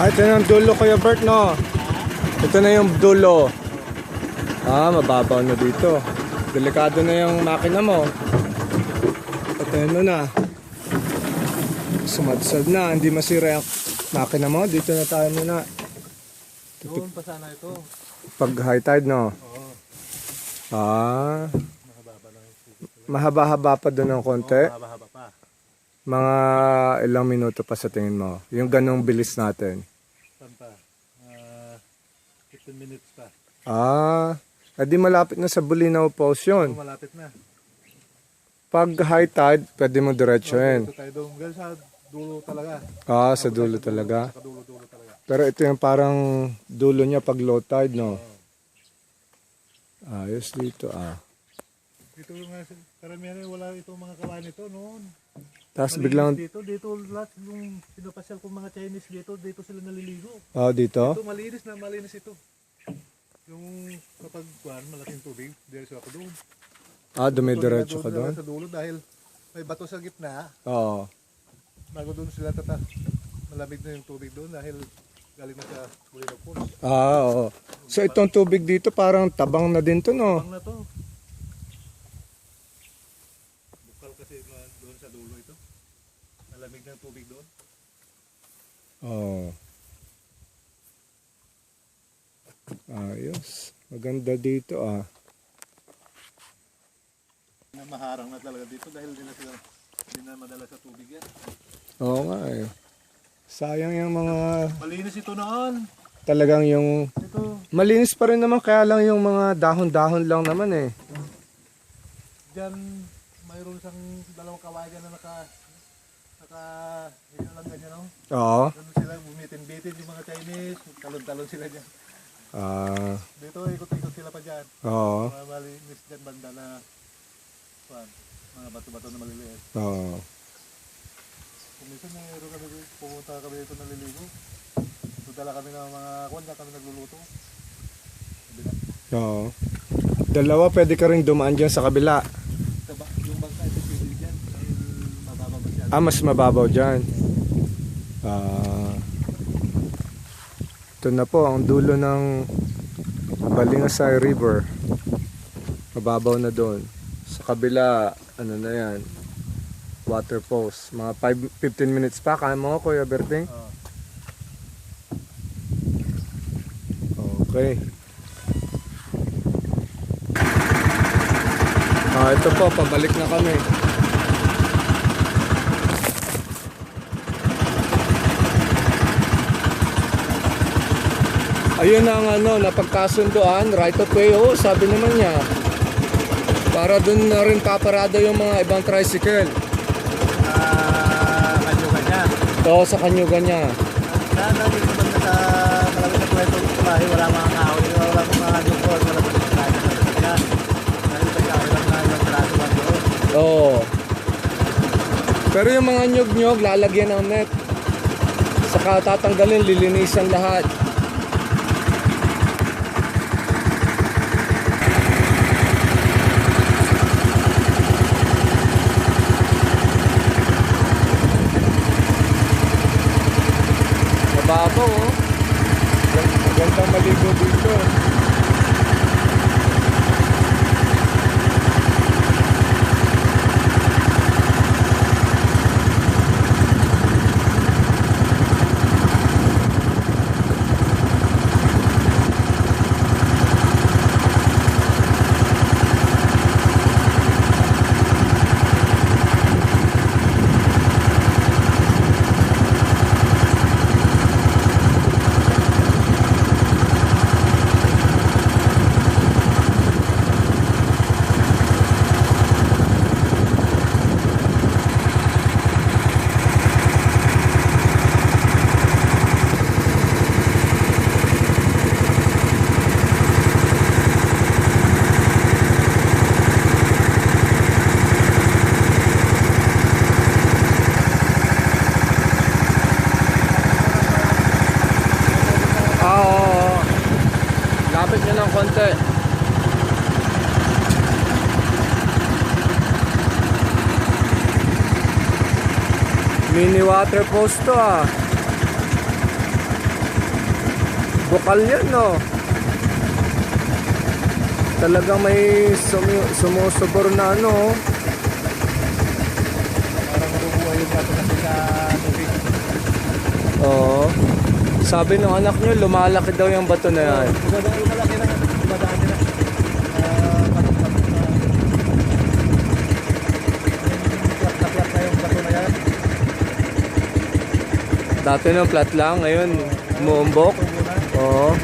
Ito na yung dulo, Kuya Bert, no? Ito na yung dulo. Mababaw na dito. Delikado na yung makina mo. Patayin mo na. Sumadsad na, hindi masira yung makina mo. Dito na tayo muna. Doon pa sana ito. Pag high tide, no? Oo. Mahaba lang yung tubig. Mahaba-haba pa doon ng konti. Mahaba-haba pa. Mga ilang minuto pa sa tingin mo. Yung ganong bilis natin. Saan pa? 15 minutes pa. Edi malapit na sa Bulinaw Falls yun. Malapit na. Pag high tide, pwede mo diretsuhin. Ito tayo doon. Ganun sa dulo talaga. Sa dulo talaga. Sa dulo talaga. Pero ito yung parang dulo niya pag low tide, no? Ayos dito, Dito yung karamihan wala itong mga kawain ito noon. Tapos Malinis biglang, dito lahat yung pinapasyal kong mga Chinese dito sila naliligo. dito? Ito malinis ito. Yung kapag malaking tubig, diretso ako doon. Dumidiretso ka doon? Sa dulo dahil may bato sa gitna. Oo. Bago doon sila malamig na yung tubig doon dahil galing na sa Bulinaw Falls. Oo. So itong tubig dito parang tabang na din to, no? Tabang na to. Bukal kasi doon sa dulo ito. Malamig na yung tubig doon. Oo. Ayos. Maganda dito, Maharang na talaga dito dahil hindi na madala sa tubig yan. Oo nga eh. Sayang yung mga Malinis ito noon. talagang yung Ito. malinis pa rin naman, kaya lang yung mga dahon-dahon lang naman eh. Diyan mayroon isang dalawang kawayan na yun lang ganyan, no? Oo. Doon sila bumitin-bitin yung mga Chinese, talon-talon sila dyan. Dito ikot-ikot sila pa dyan. Oo. Mga malinis dyan banda na mga bato-bato na maliliit. Oo. Kung minsan mayroon kami, pumunta kami dito naliligo. Dala kami ng mga kanya kami nagluluto. Oo. Dalawa, pwede ka rin dumaan dyan sa kabila. Yung bangka ito pwede dyan dahil mababa masyado. Mas mababaw dyan. Ito na po ang dulo ng Balingasay River. Mababaw na doon. Sa kabila, ano na yan, water falls. Mga 15 minutes pa. Kaya mo, Kuya Berting? Okay. Ito po, pabalik na kami. Ayun ang napagkasunduan, right of way, sabi naman niya. Para dun na rin paparada yung mga ibang tricycle. Kanyugan niya. Oo, sa kanyugan niya. Dito naman sa malapit na kwento ng bahay, wala mga kahoy, wala mga dukot, wala mga kahoy. Dahil sa kahoy lang na yung traso man doon. Oo. Pero yung mga nyug-nyug, lalagyan ng net. Saka tatanggalin, lilinisan lahat. Mababaw, magandang maligo dito. Lapit nyo ng konti. Mini water post to Bukal yan, no? Talagang may sumusubor na ano. Oh. Parang mabubuhay yung bato kasi sa tubig. Oo. Sabi ng anak nyo, lumalaki daw yung bato na yan. Malaki na. Dumadami na. Patok-patok na. Piyak na yung bato na yan. Dati nung flat lang, ngayon umuumbok. Ito muna. Oo.